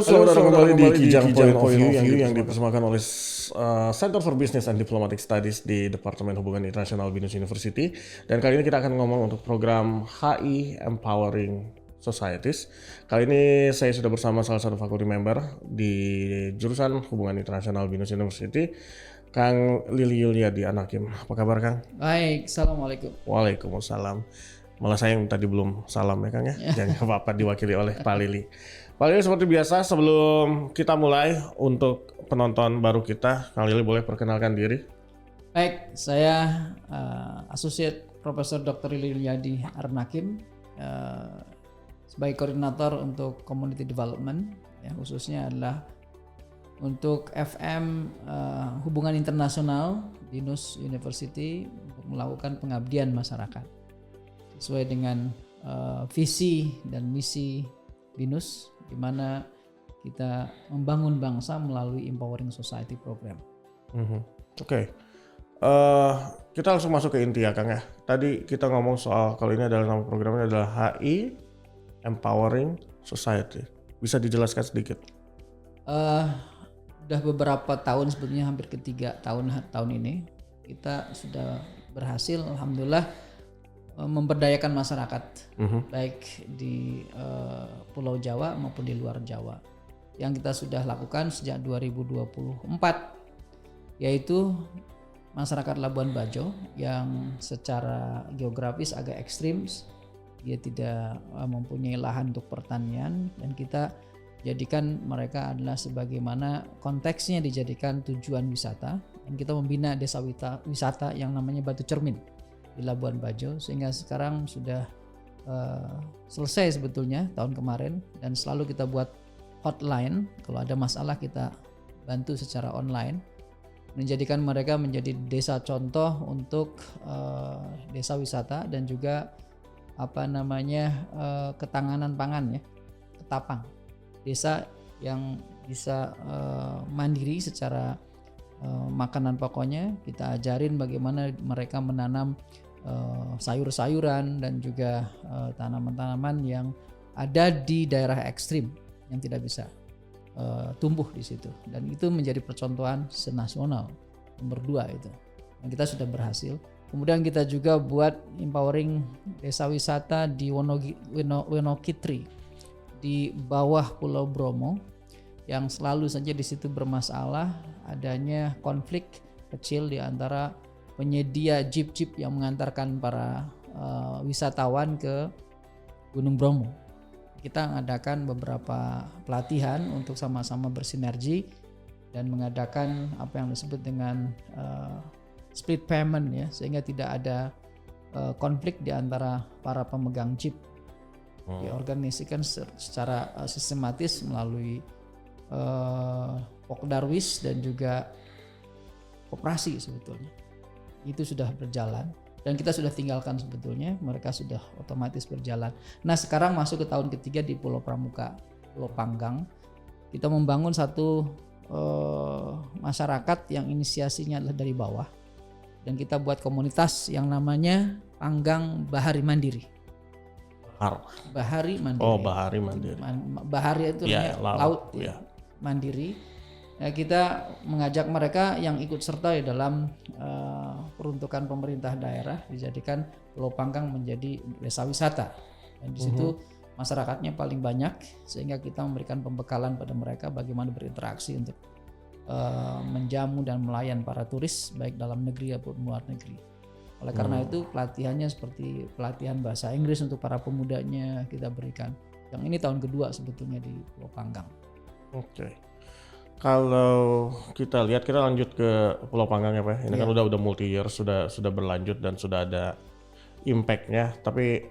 saudara, kembali di Kijang Point of View yang dipersembahkan oleh Center for Business and Diplomatic Studies di Departemen Hubungan Internasional BINUS University. Dan kali ini kita akan ngomong untuk program HI Empowering Societies. Kali ini saya sudah bersama salah satu faculty member di jurusan Hubungan Internasional BINUS University, Kang Lili Yuliadi Anakim. Apa kabar, Kang? Baik, Assalamualaikum. Waalaikumsalam. Malah saya yang tadi belum salam ya, Kang ya. Jangan apa-apa, diwakili oleh Pak Lili. Pak Lili, seperti biasa sebelum kita mulai, untuk penonton baru kita, Kang Lili boleh perkenalkan diri? Baik, saya Associate Profesor Dr. Lili Yuliadi Arnakim, sebagai koordinator untuk Community Development, ya, khususnya adalah untuk FM Hubungan Internasional BINUS University untuk melakukan pengabdian masyarakat sesuai dengan visi dan misi BINUS, di mana kita membangun bangsa melalui Empowering Society Program. Oke. Kita langsung masuk ke inti ya, Kang ya. Tadi kita ngomong soal, kalau ini adalah nama programnya adalah HI Empowering Society. Bisa dijelaskan sedikit? Udah beberapa tahun, sebetulnya hampir ketiga tahun ini kita sudah berhasil, alhamdulillah, memberdayakan masyarakat, baik di Pulau Jawa maupun di luar Jawa. Yang kita sudah lakukan sejak 2024, yaitu masyarakat Labuan Bajo yang secara geografis agak ekstrim, dia tidak mempunyai lahan untuk pertanian, dan kita jadikan mereka adalah sebagaimana konteksnya dijadikan tujuan wisata, dan kita membina desa wisata yang namanya Batu Cermin di Labuan Bajo, sehingga sekarang sudah selesai sebetulnya tahun kemarin, dan selalu kita buat hotline kalau ada masalah, kita bantu secara online, menjadikan mereka menjadi desa contoh untuk desa wisata dan juga ketahanan pangan, ya, ketapang, desa yang bisa mandiri secara makanan pokoknya. Kita ajarin bagaimana mereka menanam sayur-sayuran dan juga tanaman-tanaman yang ada di daerah ekstrim yang tidak bisa tumbuh di situ, dan itu menjadi percontohan senasional nomor 2 itu, dan kita sudah berhasil. Kemudian kita juga buat empowering desa wisata di Wonokitri di bawah Pulau Bromo, yang selalu saja di situ bermasalah adanya konflik kecil di antara penyedia jeep-jeep yang mengantarkan para wisatawan ke Gunung Bromo. Kita mengadakan beberapa pelatihan untuk sama-sama bersinergi dan mengadakan apa yang disebut dengan split payment, ya, sehingga tidak ada konflik di antara para pemegang jeep. Diorganisasikan secara sistematis melalui Pokdarwis dan juga koperasi sebetulnya. Itu sudah berjalan dan kita sudah tinggalkan sebetulnya, mereka sudah otomatis berjalan. Nah, sekarang masuk ke tahun ketiga di Pulau Pramuka, Pulau Panggang. Kita membangun satu masyarakat yang inisiasinya adalah dari bawah, dan kita buat komunitas yang namanya Panggang Bahari Mandiri. Bahari Mandiri. Oh, Bahari Mandiri. Bahari itu laut, ya. Mandiri. Nah, kita mengajak mereka yang ikut serta di dalam peruntukan pemerintah daerah, dijadikan Pulau Panggang menjadi desa wisata, dan di situ masyarakatnya paling banyak, sehingga kita memberikan pembekalan pada mereka bagaimana berinteraksi untuk menjamu dan melayan para turis baik dalam negeri maupun luar negeri. Oleh karena itu pelatihannya seperti pelatihan bahasa Inggris untuk para pemudanya kita berikan. Yang ini tahun kedua sebetulnya di Pulau Panggang. Oke. Kalau kita lihat, kita lanjut ke Pulau Panggang ya, Pak. Ini kan udah multi year, sudah berlanjut dan sudah ada impact-nya. Tapi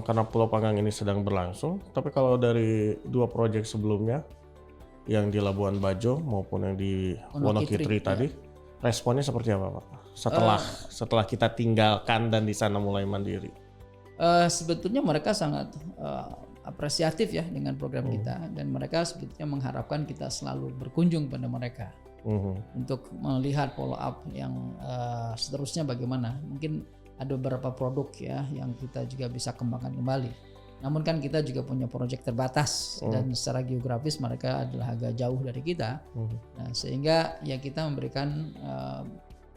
karena Pulau Panggang ini sedang berlangsung, tapi kalau dari 2 proyek sebelumnya, yang di Labuan Bajo maupun yang di Wonokitri tadi, responnya seperti apa, Pak? Setelah kita tinggalkan dan di sana mulai mandiri. Sebetulnya mereka sangat apresiatif ya dengan program kita, dan mereka sebetulnya mengharapkan kita selalu berkunjung pada mereka untuk melihat follow up yang seterusnya bagaimana. Mungkin ada beberapa produk ya yang kita juga bisa kembangkan kembali. Namun kan kita juga punya proyek terbatas dan secara geografis mereka adalah agak jauh dari kita. Nah, sehingga ya kita memberikan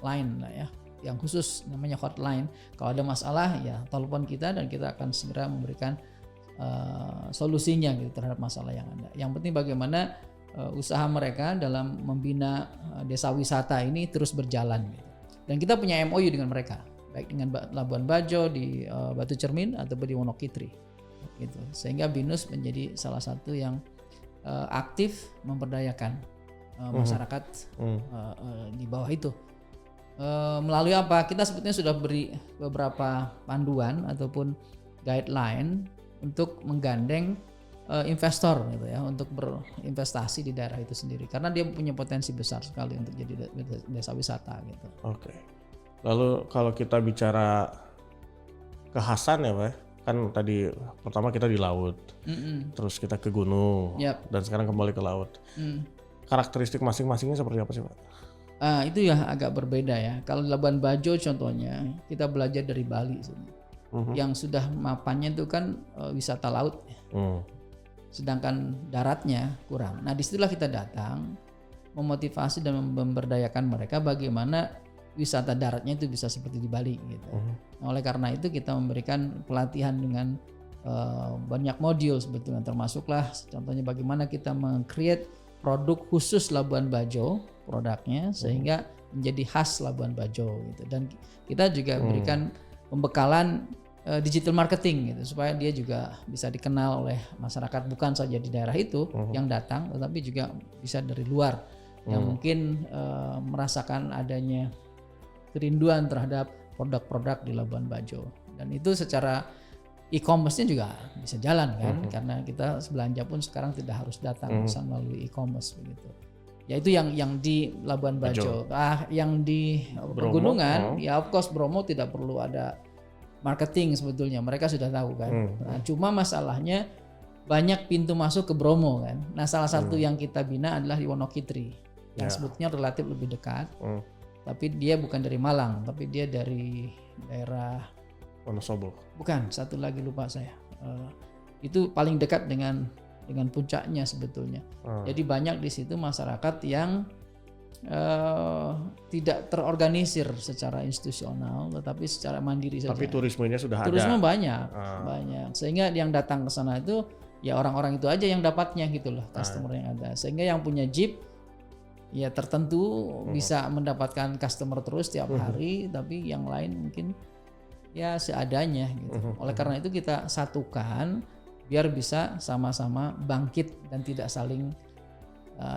line lah ya, yang khusus namanya hotline. Kalau ada masalah ya telepon kita dan kita akan segera memberikan solusinya gitu terhadap masalah yang ada. Yang penting bagaimana usaha mereka dalam membina desa wisata ini terus berjalan gitu. Dan kita punya MOU dengan mereka, baik dengan Labuan Bajo, di Batu Cermin ataupun di Wonokitri gitu. Sehingga BINUS menjadi salah satu yang aktif memberdayakan masyarakat di bawah itu. Melalui apa? Kita sebetulnya sudah beri beberapa panduan ataupun guideline untuk menggandeng investor gitu ya, untuk berinvestasi di daerah itu sendiri karena dia punya potensi besar sekali untuk jadi desa wisata gitu. Oke. Lalu kalau kita bicara kekhasan ya Pak, kan tadi pertama kita di laut, terus kita ke gunung, dan sekarang kembali ke laut. Karakteristik masing-masingnya seperti apa sih Pak? Itu ya agak berbeda ya. Kalau di Labuan Bajo contohnya kita belajar dari Bali yang sudah mapannya itu kan wisata laut, sedangkan daratnya kurang. Nah disitulah kita datang memotivasi dan memberdayakan mereka bagaimana wisata daratnya itu bisa seperti di Bali gitu. Nah, oleh karena itu kita memberikan pelatihan dengan banyak modul sebetulnya, termasuklah contohnya bagaimana kita meng-create produk khusus Labuan Bajo produknya sehingga menjadi khas Labuan Bajo gitu. Dan kita juga berikan pembekalan digital marketing gitu supaya dia juga bisa dikenal oleh masyarakat bukan saja di daerah itu yang datang, tetapi juga bisa dari luar yang mungkin merasakan adanya kerinduan terhadap produk-produk di Labuan Bajo. Dan itu secara e-commerce-nya juga bisa jalan kan, karena kita belanja pun sekarang tidak harus datang pesan melalui e-commerce begitu. Ya itu yang di Labuan Bajo. Yang di pegunungan ya of course Bromo tidak perlu ada marketing sebetulnya, mereka sudah tahu kan. Nah, cuma masalahnya banyak pintu masuk ke Bromo kan. Nah salah satu yang kita bina adalah di Wonokitri yang sebetulnya relatif lebih dekat. Tapi dia bukan dari Malang, tapi dia dari daerah Wonosobo. Bukan, satu lagi lupa saya. Itu paling dekat dengan puncaknya sebetulnya. Jadi banyak di situ masyarakat yang tidak terorganisir secara institusional, tetapi secara mandiri saja. Tapi turismenya sudah ada. Turisme banyak. Sehingga yang datang ke sana itu ya orang-orang itu aja yang dapatnya gitu loh, customer yang ada. Sehingga yang punya jeep ya tertentu bisa mendapatkan customer terus tiap hari, tapi yang lain mungkin ya seadanya gitu. Oleh karena itu kita satukan biar bisa sama-sama bangkit dan tidak saling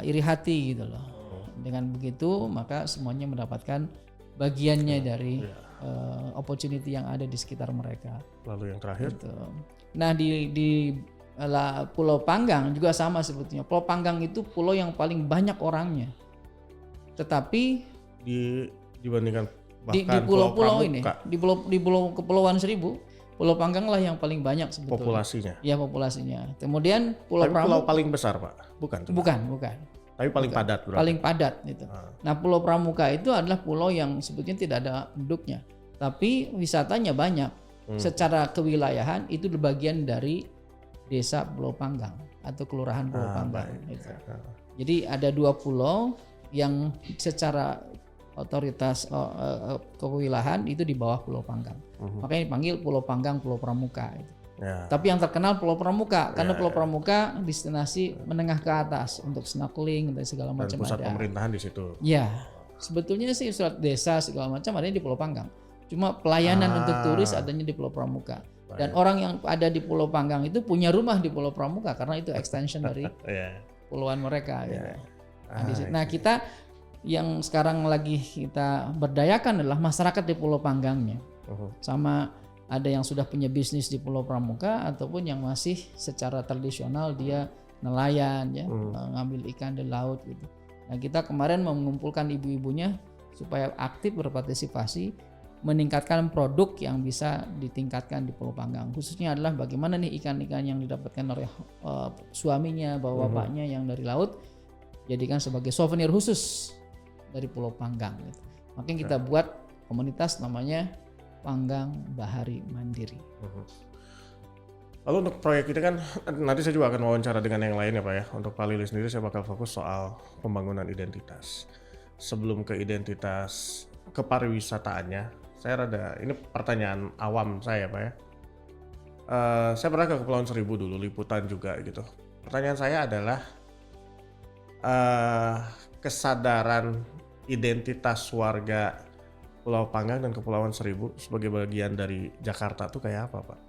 iri hati gitu loh. Dengan begitu maka semuanya mendapatkan bagiannya dari opportunity yang ada di sekitar mereka. Lalu yang terakhir? Gitu. Nah di Pulau Panggang juga sama sebetulnya. Pulau Panggang itu pulau yang paling banyak orangnya. Tetapi dibandingkan di pulau-pulau ini, di pulau Kepulauan Seribu, Pulau Panggang lah yang paling banyak sebetulnya. Populasinya? Ya pramuka. Kemudian Pulau Pulau paling besar Pak? Bukan. Tapi paling padat berarti? Paling padat gitu. Nah Pulau Pramuka itu adalah pulau yang sebetulnya tidak ada penduduknya. Tapi wisatanya banyak. Secara kewilayahan itu bagian dari desa Pulau Panggang atau kelurahan Pulau Panggang. Gitu. Jadi ada 2 pulau yang secara otoritas kewilayahan itu di bawah Pulau Panggang. Makanya dipanggil Pulau Panggang, Pulau Pramuka. Gitu. Tapi yang terkenal Pulau Pramuka karena Pulau Pramuka destinasi menengah ke atas untuk snorkeling dan segala macam. Pusat pemerintahan di situ. Ya, sebetulnya sih surat desa segala macam adanya di Pulau Panggang. Cuma pelayanan untuk turis adanya di Pulau Pramuka. Dan orang yang ada di Pulau Panggang itu punya rumah di Pulau Pramuka karena itu extension dari pulauan mereka. Gitu. Nah kita yang sekarang lagi kita berdayakan adalah masyarakat di Pulau Panggangnya. Sama ada yang sudah punya bisnis di Pulau Pramuka ataupun yang masih secara tradisional dia nelayan ya, ngambil ikan di laut gitu. Nah kita kemarin mengumpulkan ibu-ibunya supaya aktif berpartisipasi meningkatkan produk yang bisa ditingkatkan di Pulau Panggang. Khususnya adalah bagaimana nih ikan-ikan yang didapatkan oleh suaminya, bapaknya yang dari laut jadikan sebagai souvenir khusus dari Pulau Panggang gitu. Makanya kita buat komunitas namanya Panggang Bahari Mandiri. Lalu untuk proyek ini kan nanti saya juga akan wawancara dengan yang lain ya Pak ya. Untuk Pak Lili sendiri saya bakal fokus soal pembangunan identitas. Sebelum ke identitas kepariwisataannya, ini pertanyaan awam saya Pak ya. Saya pernah ke Kepulauan Seribu dulu, liputan juga gitu. Pertanyaan saya adalah kesadaran identitas warga Pulau Panggang dan Kepulauan Seribu sebagai bagian dari Jakarta tuh kayak apa Pak?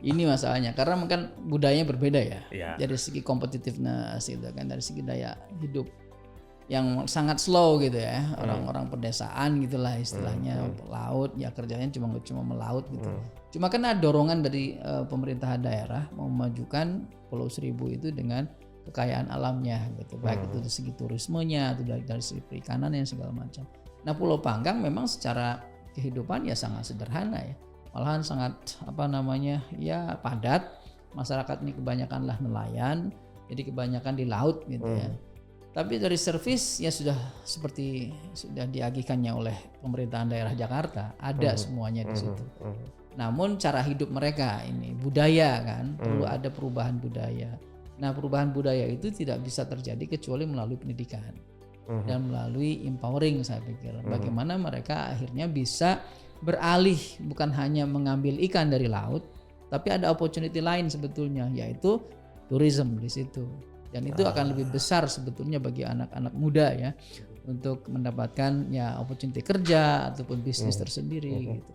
Ini masalahnya karena kan budayanya berbeda ya. Iya. Dari segi competitiveness gitu kan, dari segi daya hidup yang sangat slow gitu ya. Orang-orang pedesaan gitulah istilahnya, laut ya kerjanya cuma melaut gitu. Cuma kan ada dorongan dari pemerintah daerah mau memajukan Pulau Seribu itu dengan kekayaan alamnya gitu. Baik itu dari segi turismenya atau dari segi perikanan yang segala macam. Nah, Pulau Panggang memang secara kehidupan ya sangat sederhana ya. Malahan sangat ya padat. Masyarakat ini kebanyakanlah nelayan, jadi kebanyakan di laut gitu ya. Tapi dari servis ya sudah diagihkannya oleh pemerintahan daerah Jakarta, ada semuanya di situ. Namun cara hidup mereka ini budaya kan, perlu ada perubahan budaya. Nah, perubahan budaya itu tidak bisa terjadi kecuali melalui pendidikan dan melalui empowering saya pikir. Bagaimana mereka akhirnya bisa beralih bukan hanya mengambil ikan dari laut, tapi ada opportunity lain sebetulnya, yaitu tourism di situ. Dan itu akan lebih besar sebetulnya bagi anak-anak muda ya untuk mendapatkan ya opportunity kerja ataupun bisnis tersendiri gitu.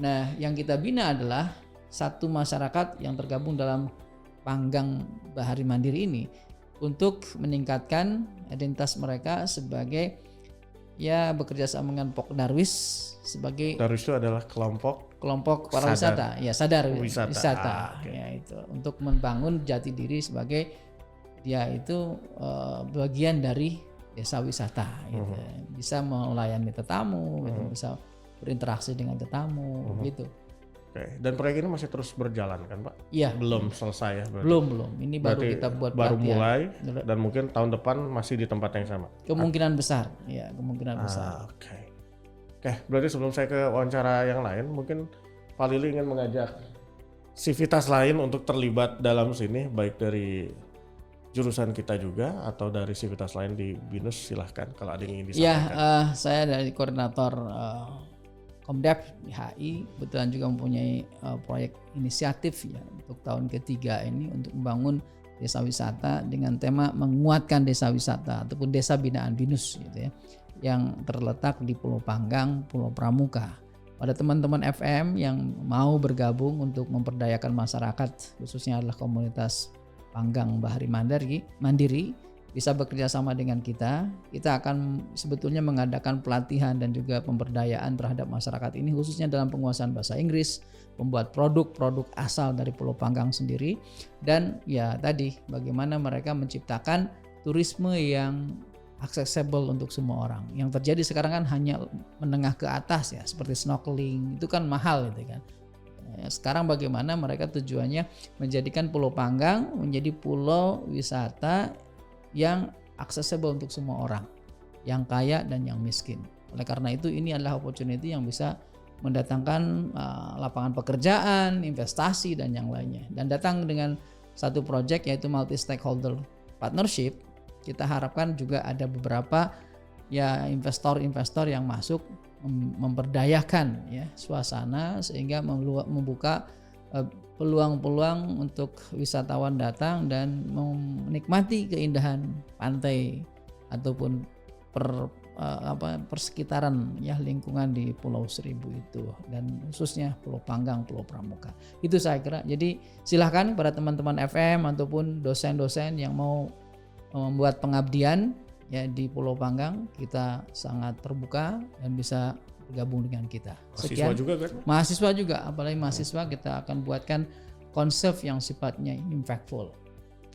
Nah, yang kita bina adalah satu masyarakat yang tergabung dalam Panggang Bahari Mandiri ini untuk meningkatkan identitas mereka sebagai ya bekerja sama dengan Pokdarwis sebagai Darwis itu adalah kelompok pariwisata, ya sadar wisata. Okay. Ya itu untuk membangun jati diri sebagai dia itu bagian dari desa wisata gitu. Bisa melayani tetamu gitu, bisa berinteraksi dengan tetamu gitu. Oke. Dan proyek ini masih terus berjalan kan Pak? Iya. Belum selesai ya berarti? Belum. Ini baru kita buat baru pelatihan. Mulai dan mungkin tahun depan masih di tempat yang sama? Kemungkinan besar, ya kemungkinan besar. Oke, berarti sebelum saya ke wawancara yang lain, mungkin Pak Lili ingin mengajak sivitas lain untuk terlibat dalam sini, baik dari jurusan kita juga atau dari sivitas lain di BINUS, silahkan kalau ada yang ingin disampaikan. Ya, saya dari koordinator Komdev di HI, kebetulan juga mempunyai proyek inisiatif ya untuk tahun ketiga ini untuk membangun desa wisata dengan tema menguatkan desa wisata ataupun desa binaan BINUS gitu ya, yang terletak di Pulau Panggang, Pulau Pramuka. Pada teman-teman FM yang mau bergabung untuk memperdayakan masyarakat, khususnya adalah komunitas Panggang Bahari Mandiri, bisa bekerja sama dengan kita. Kita akan sebetulnya mengadakan pelatihan dan juga pemberdayaan terhadap masyarakat ini khususnya dalam penguasaan bahasa Inggris, membuat produk-produk asal dari Pulau Panggang sendiri, dan ya tadi bagaimana mereka menciptakan turisme yang accessible untuk semua orang. Yang terjadi sekarang kan hanya menengah ke atas ya, seperti snorkeling, itu kan mahal gitu kan. Sekarang bagaimana mereka tujuannya menjadikan Pulau Panggang menjadi pulau wisata yang accessible untuk semua orang, yang kaya dan yang miskin. Oleh karena itu ini adalah opportunity yang bisa mendatangkan lapangan pekerjaan, investasi dan yang lainnya. Dan datang dengan satu project yaitu multi stakeholder partnership. Kita harapkan juga ada beberapa ya investor-investor yang masuk memberdayakan ya suasana sehingga membuka peluang-peluang untuk wisatawan datang dan menikmati keindahan pantai ataupun persekitaran ya lingkungan di Pulau Seribu itu, dan khususnya Pulau Panggang, Pulau Pramuka. Itu saya kira. Jadi silahkan pada teman-teman FM ataupun dosen-dosen yang mau membuat pengabdian ya di Pulau Panggang, kita sangat terbuka dan bisa bergabung dengan kita. Sekian. Mahasiswa juga kan? Mahasiswa juga, apalagi mahasiswa kita akan buatkan konsep yang sifatnya impactful.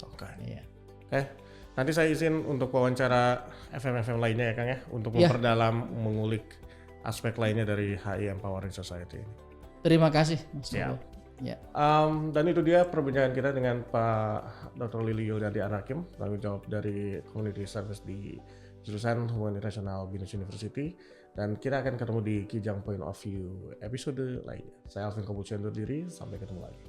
Oke. Ya. Oke. Nanti saya izin untuk wawancara FM lainnya ya Kang ya, untuk memperdalam, mengulik aspek lainnya dari HI Empowering Society ini. Terima kasih Mas Siap. Ya. Dan itu dia perbincangan kita dengan Pak Dr. Lili Yulianti Anakim, tanggung jawab dari Community Service di jurusan Hubungan Internasional BINUS University, dan kita akan ketemu di Kijang Point of View episode lainnya. Saya Alvin Kombucian undur diri, sampai ketemu lagi.